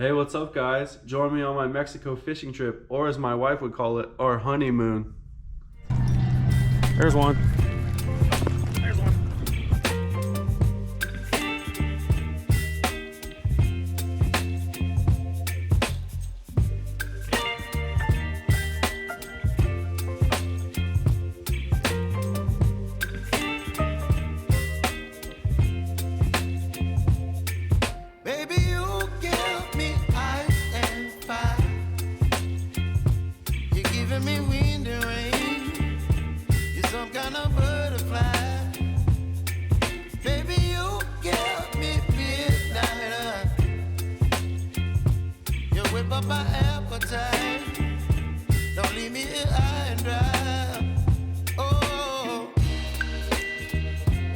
Hey, what's up, guys? Join me on my Mexico fishing trip, or as my wife would call it, our honeymoon. There's one. There's one. My appetite, don't leave me here high and dry. Oh,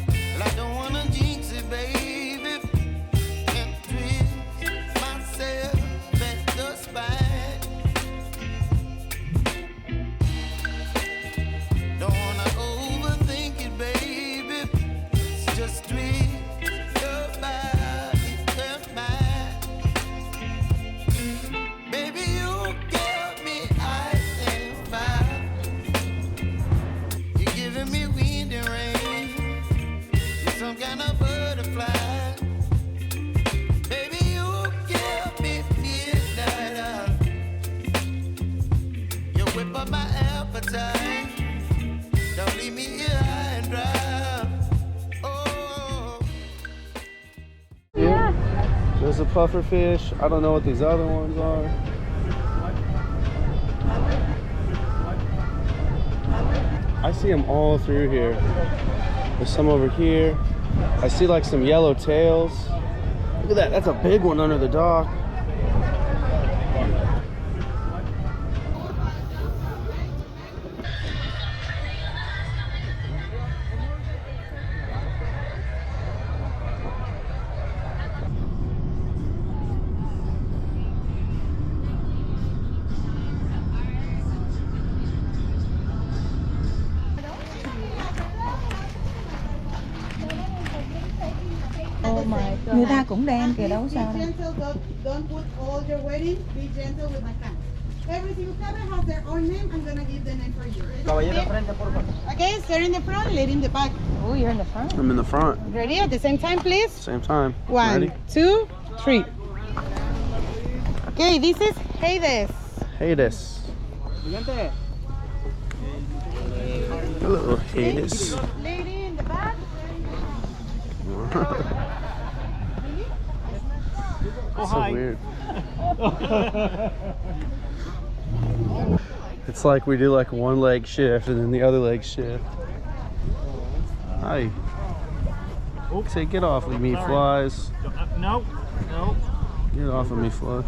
well, I don't wanna jinx it, baby, and twist myself at the spine. Don't wanna overthink it, baby. It's just twist your body and mine. Some kind of butterfly, baby, you give me midnight. You whip up my appetite. Don't leave me here high and dry. Oh, Yeah. There's a puffer fish. I don't know what these other ones are. I see them all through here. There's some over here. I see like some yellow tails. Look at that, that's a big one under the dock. Người ta cũng đen kìa, đâu sao đâu. Don't put all your wedding. Be gentle with my client. Every single cabin has their own name. I'm gonna give the name for you. Okay, sir in the front, lady in the back. Oh, you're in the front. I'm in the front. Ready at the same time, please? Same time. 1, Ready? 2, 3. Okay, this is Hades. Hades. Hello, Hades. Lady in the back. That's so weird. It's like we do like one leg shift and then the other leg shift. Hi. Say, get off of me, flies. No, no. Get off of me, flies.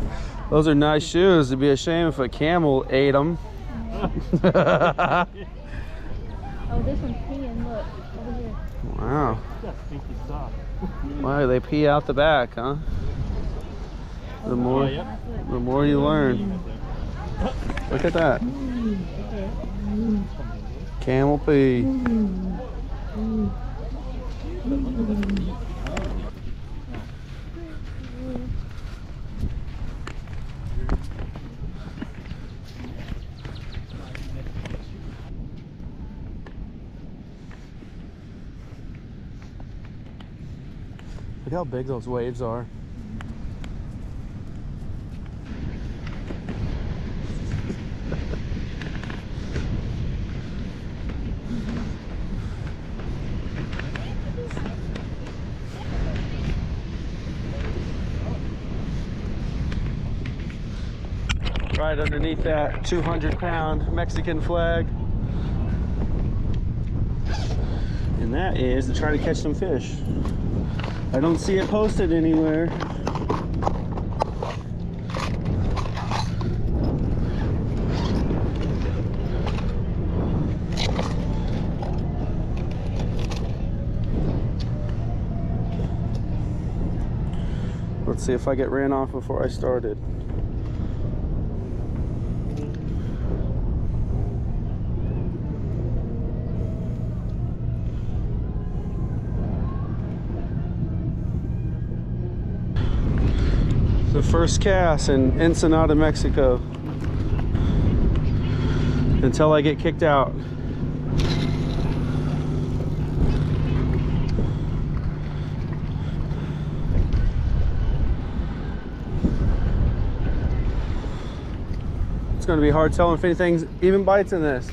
Those are nice shoes. It'd be a shame if a camel ate them. Oh, this one's peeing, look, over here. Wow. That's stinky stuff. Wow, they pee out the back, huh? The more you learn. Look at that. Camel pee. Look how big those waves are. Right underneath that 200-pound Mexican flag. And that is to try to catch some fish. I don't see it posted anywhere. Let's see if I get ran off before I started. The first cast in Ensenada, Mexico. Until I get kicked out. It's going to be hard telling if anything even bites in this.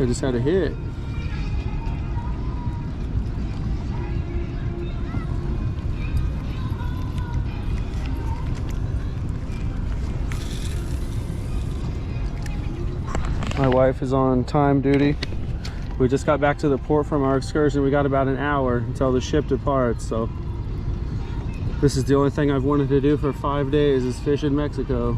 I just had a hit. My wife is on time duty. We just got back to the port from our excursion. We got about an hour until the ship departs, so this is the only thing I've wanted to do for 5 days is fish in Mexico.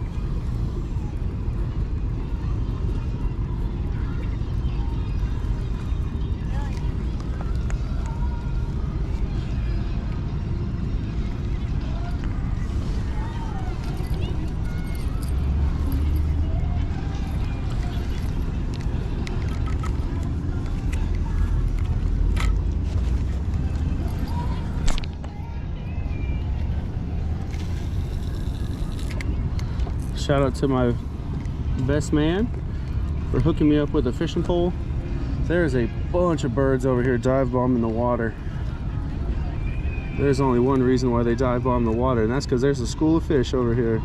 Shout out to my best man for hooking me up with a fishing pole. There's a bunch of birds over here dive bombing the water. There's only one reason why they dive bomb the water, and that's because there's a school of fish over here.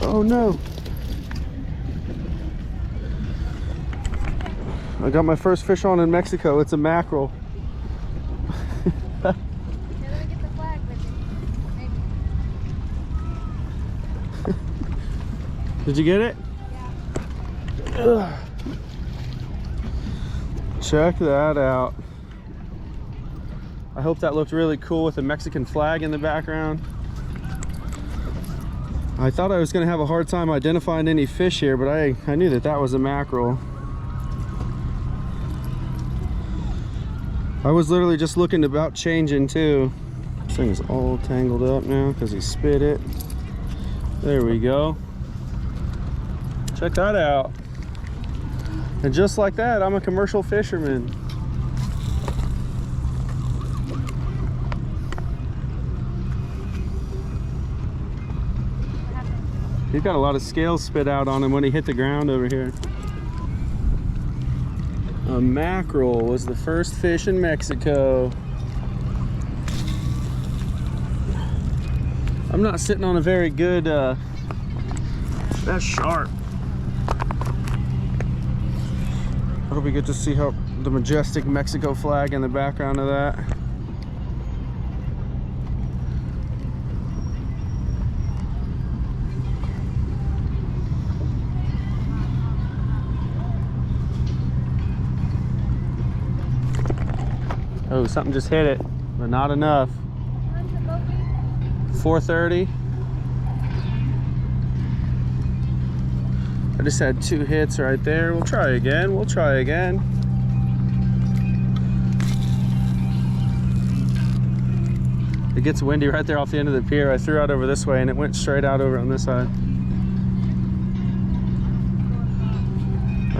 Oh no! I got my first fish on in Mexico. It's a mackerel. Yeah, let me get the flag with it. Maybe. Did you get it? Yeah. Ugh. Check that out. I hope that looked really cool with the Mexican flag in the background. I thought I was going to have a hard time identifying any fish here, but I knew that that was a mackerel. I was literally just looking about changing too. This thing's all tangled up now because he spit it. There we go. Check that out. And just like that, I'm a commercial fisherman. He's got a lot of scales spit out on him when he hit the ground over here. A mackerel was the first fish in Mexico. I'm not sitting on a very good, that's sharp. I hope we get to see how the majestic Mexico flag in the background of that. Oh, something just hit it, but not enough. 4:30. I just had 2 hits right there. We'll try again. We'll try again. It gets windy right there off the end of the pier. I threw out over this way and it went straight out over on this side.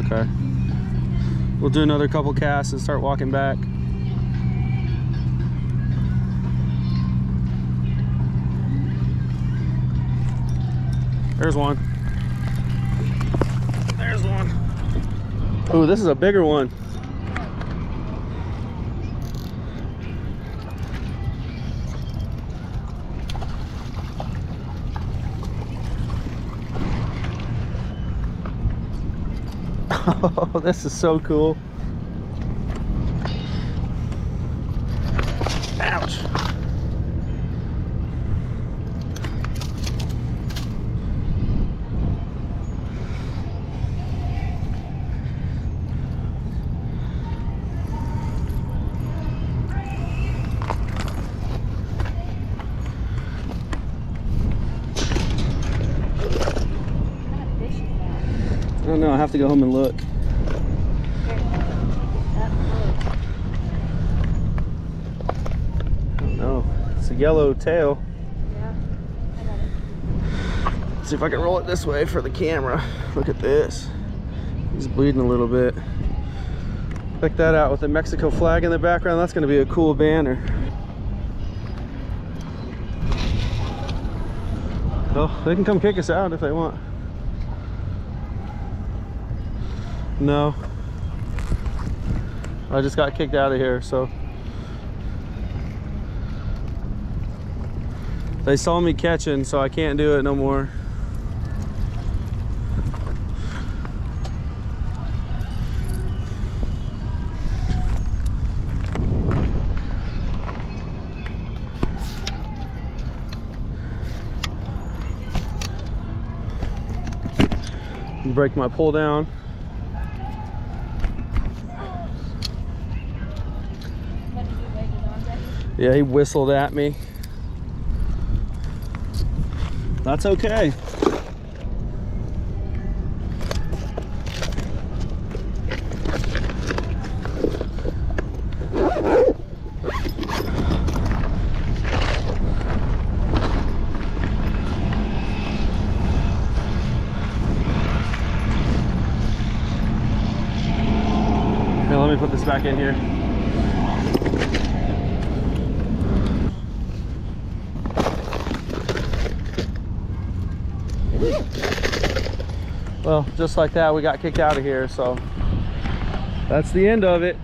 Okay. We'll do another couple casts and start walking back. There's one. There's one. Ooh, this is a bigger one. Oh, this is so cool. Ouch. I don't know, I have to go home and look. I don't know. It's a yellow tail. Yeah. I got it. Let's see if I can roll it this way for the camera. Look at this. He's bleeding a little bit. Check that out with the Mexico flag in the background. That's going to be a cool banner. Oh, they can come kick us out if they want. No. I just got kicked out of here, so. They saw me catching, so I can't do it no more. Break my pull down. Yeah, he whistled at me. That's okay. Here, let me put this back in here. Well, just like that, we got kicked out of here, so that's the end of it.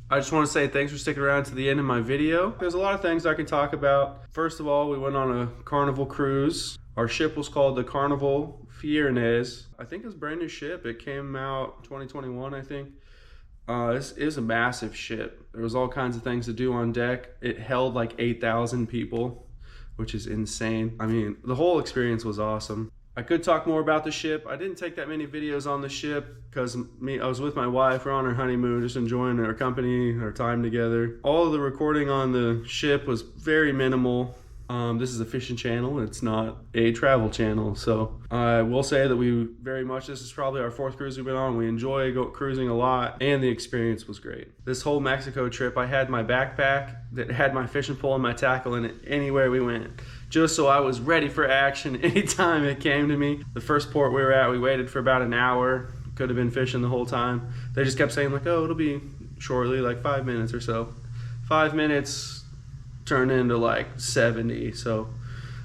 I just want to say thanks for sticking around to the end of my video. There's a lot of things I can talk about. First of all, we went on a Carnival cruise. Our ship was called the Carnival FIRENZE. I think it's a brand new ship. It came out 2021, I think. It was a massive ship. There was all kinds of things to do on deck. It held like 8,000 people, which is insane. I mean, the whole experience was awesome. I could talk more about the ship. I didn't take that many videos on the ship because I was with my wife. We're on our honeymoon, just enjoying our company, our time together. All of the recording on the ship was very minimal. This is a fishing channel. It's not a travel channel. So I will say that this is probably our 4th cruise we've been on. We enjoy cruising a lot, and the experience was great. This whole Mexico trip, I had my backpack that had my fishing pole and my tackle in it anywhere we went, just so I was ready for action anytime it came to me. The first port we were at, we waited for about an hour. Could have been fishing the whole time. They just kept saying like, oh, it'll be shortly, like 5 minutes or so. 5 minutes turned into like 70, so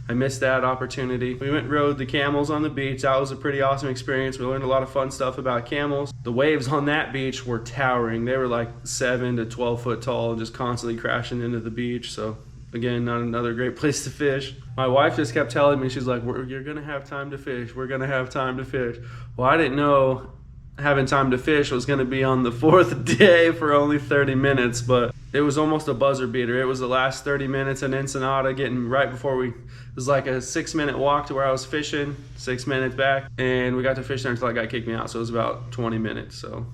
I missed that opportunity. We went and rode the camels on the beach. That was a pretty awesome experience. We learned a lot of fun stuff about camels. The waves on that beach were towering. They were like 7 to 12 foot tall, just constantly crashing into the beach. So again, not another great place to fish. My wife just kept telling me, she's like, you're gonna have time to fish. We're gonna have time to fish. Well, I didn't know having time to fish was gonna be on the 4th day for only 30 minutes, but it was almost a buzzer beater. It was the last 30 minutes in Ensenada, getting right before it was like a 6-minute walk to where I was fishing, 6 minutes back, and we got to fish there until that guy kicked me out, so it was about 20 minutes. So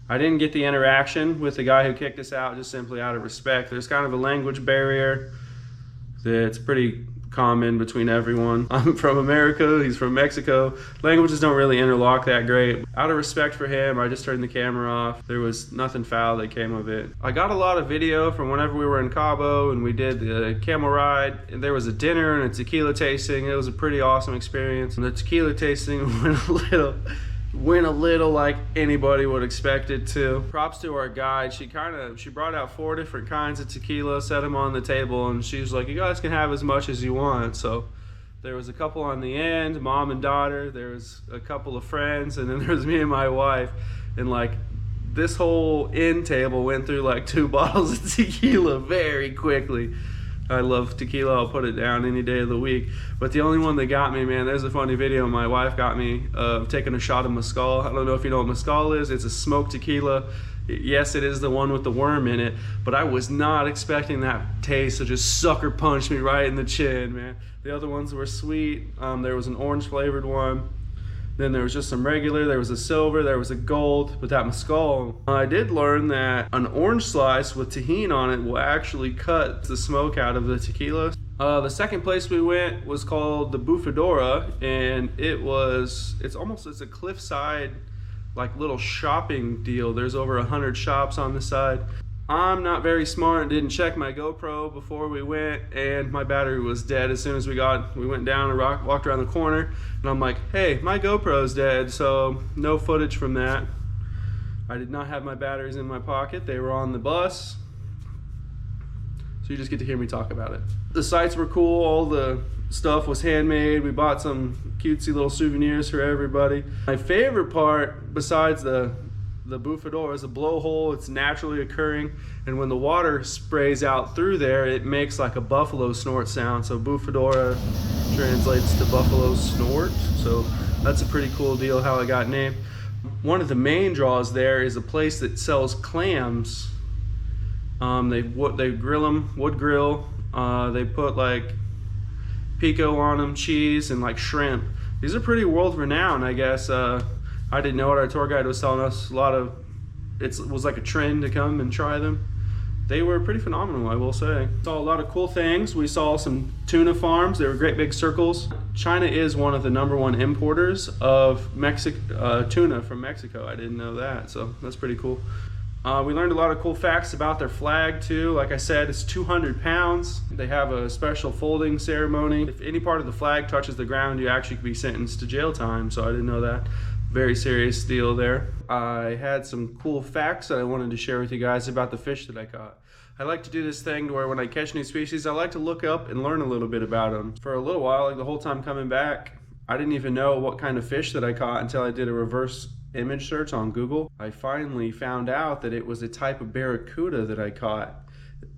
I didn't get the interaction with the guy who kicked us out, just simply out of respect. There's kind of a language barrier that's pretty common between everyone. I'm from America, he's from Mexico. Languages don't really interlock that great. Out of respect for him, I just turned the camera off. There was nothing foul that came of it. I got a lot of video from whenever we were in Cabo and we did the camel ride. And there was a dinner and a tequila tasting. It was a pretty awesome experience. And the tequila tasting went a little like anybody would expect it to. Props to our guide. She brought out 4 different kinds of tequila, set them on the table, and she was like, you guys can have as much as you want. So There was a couple on the end, mom and daughter. There was a couple of friends, and then there was me and my wife. And like this whole end table went through like 2 bottles of tequila very quickly. I love tequila. I'll put it down any day of the week. But the only one that got me, man, there's a funny video my wife got me of taking a shot of mezcal. I don't know if you know what mezcal is. It's a smoked tequila. Yes, it is the one with the worm in it, but I was not expecting that taste to just sucker punch me right in the chin, man. The other ones were sweet. There was an orange flavored one. Then there was just some regular, there was a silver, there was a gold. With that mezcal, I did learn that an orange slice with tahini on it will actually cut the smoke out of the tequila. The second place we went was called the Bufadora, and it's a cliffside, like little shopping deal. There's over 100 shops on the side. I'm not very smart and didn't check my GoPro before we went, and my battery was dead as soon as we went down and walked around the corner, and I'm like, hey, my GoPro's dead, so no footage from that. I did not have my batteries in my pocket. They were on the bus, so you just get to hear me talk about it. The sights were cool. All the stuff was handmade. We bought some cutesy little souvenirs for everybody. My favorite part, besides the Bufadora, is a blowhole. It's naturally occurring, and when the water sprays out through there, it makes like a buffalo snort sound. So Bufadora translates to buffalo snort. So that's a pretty cool deal how it got named. One of the main draws there is a place that sells clams. They grill them, wood grill. They put like pico on them, cheese, and like shrimp. These are pretty world renowned, I guess. I didn't know it. Our tour guide was telling us it was like a trend to come and try them. They were pretty phenomenal, I will say. Saw a lot of cool things. We saw some tuna farms. They were great big circles. China is one of the #1 importers of tuna from Mexico. I didn't know that, so that's pretty cool. We learned a lot of cool facts about their flag too. Like I said, it's 200 pounds. They have a special folding ceremony. If any part of the flag touches the ground, you actually could be sentenced to jail time, so I didn't know that. Very serious deal there. I had some cool facts that I wanted to share with you guys about the fish that I caught. I like to do this thing where when I catch new species, I like to look up and learn a little bit about them. For a little while, like the whole time coming back, I didn't even know what kind of fish that I caught until I did a reverse image search on Google. I finally found out that it was a type of barracuda that I caught.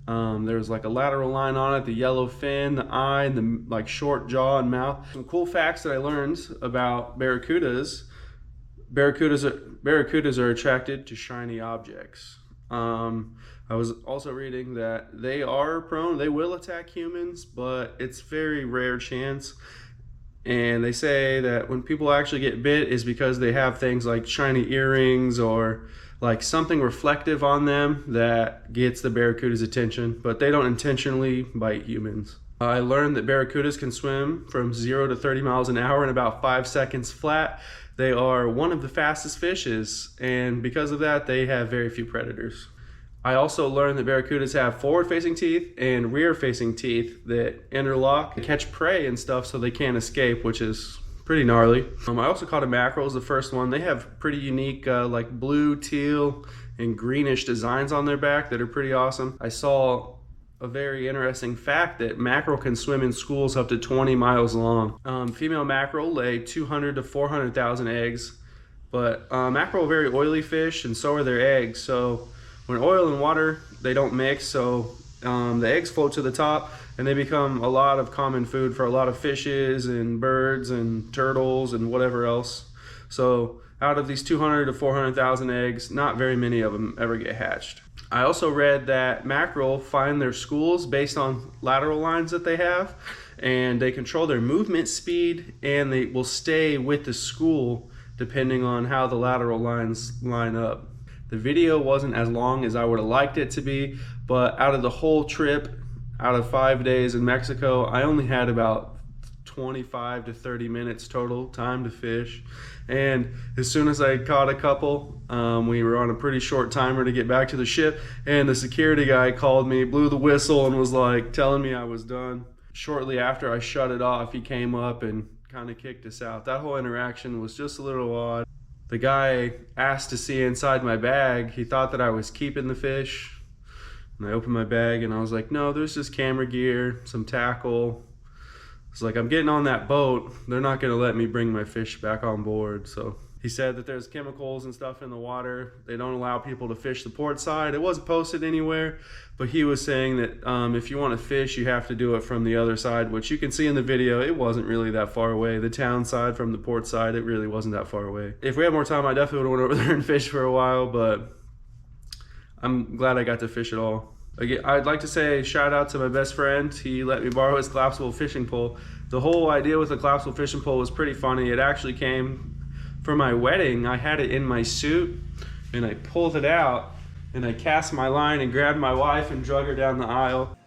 There was like a lateral line on it, the yellow fin, the eye, and the like short jaw and mouth. Some cool facts that I learned about barracudas. Barracudas are attracted to shiny objects. I was also reading that they will attack humans, but it's very rare chance. And they say that when people actually get bit is because they have things like shiny earrings or like something reflective on them that gets the barracuda's attention, but they don't intentionally bite humans. I learned that barracudas can swim from 0 to 30 miles an hour in about 5 seconds flat. They are one of the fastest fishes, and because of that, they have very few predators. I also learned that barracudas have forward-facing teeth and rear-facing teeth that interlock and catch prey and stuff so they can't escape, which is pretty gnarly. I also caught a mackerel as the first one. They have pretty unique like blue, teal, and greenish designs on their back that are pretty awesome. I saw a very interesting fact that mackerel can swim in schools up to 20 miles long. Female mackerel lay 200 to 400,000 eggs, but mackerel are very oily fish, and so are their eggs. So when oil and water, they don't mix, so the eggs float to the top, and they become a lot of common food for a lot of fishes and birds and turtles and whatever else. So out of these 200 to 400,000 eggs, not very many of them ever get hatched. I also read that mackerel find their schools based on lateral lines that they have, and they control their movement speed, and they will stay with the school depending on how the lateral lines line up. The video wasn't as long as I would have liked it to be, but out of the whole trip, out of 5 days in Mexico, I only had about 25 to 30 minutes total time to fish. And as soon as I caught a couple, we were on a pretty short timer to get back to the ship, and the security guy called me, blew the whistle, and was like telling me I was done. Shortly after I shut it off, he came up and kind of kicked us out. That whole interaction was just a little odd. The guy asked to see inside my bag. He thought that I was keeping the fish, and I opened my bag and I was like, no, there's just camera gear, some tackle, It's like, I'm getting on that boat. They're not gonna let me bring my fish back on board. So he said that there's chemicals and stuff in the water. They don't allow people to fish the port side. It wasn't posted anywhere, but he was saying that if you want to fish, you have to do it from the other side, which you can see in the video. It wasn't really that far away. The town side from the port side, it really wasn't that far away. If we had more time, I definitely would have went over there and fished for a while, but I'm glad I got to fish it all. Again, I'd like to say shout out to my best friend. He let me borrow his collapsible fishing pole. The whole idea with the collapsible fishing pole was pretty funny. It actually came for my wedding. I had it in my suit and I pulled it out and I cast my line and grabbed my wife and drug her down the aisle.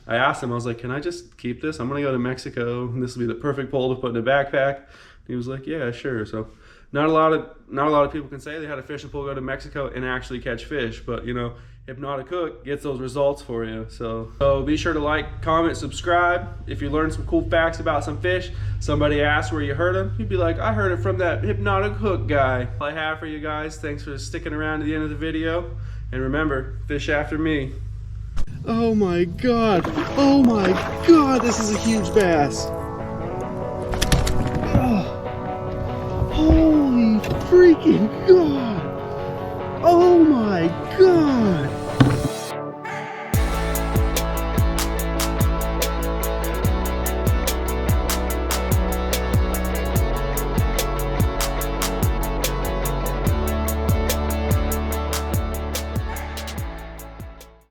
I asked him, I was like, can I just keep this? I'm gonna go to Mexico and this will be the perfect pole to put in a backpack. He was like, yeah, sure. So not a lot of people can say they had a fishing pole go to Mexico and actually catch fish, but you know, Hypnotic Hook gets those results for you. So be sure to like, comment, subscribe. If you learn some cool facts about some fish, somebody asks where you heard them, you'd be like, I heard it from that Hypnotic Hook guy. All I have for you guys. Thanks for sticking around to the end of the video. And remember, fish after me. Oh my God. Oh my God, this is a huge bass. Oh, holy freaking God. Oh my God.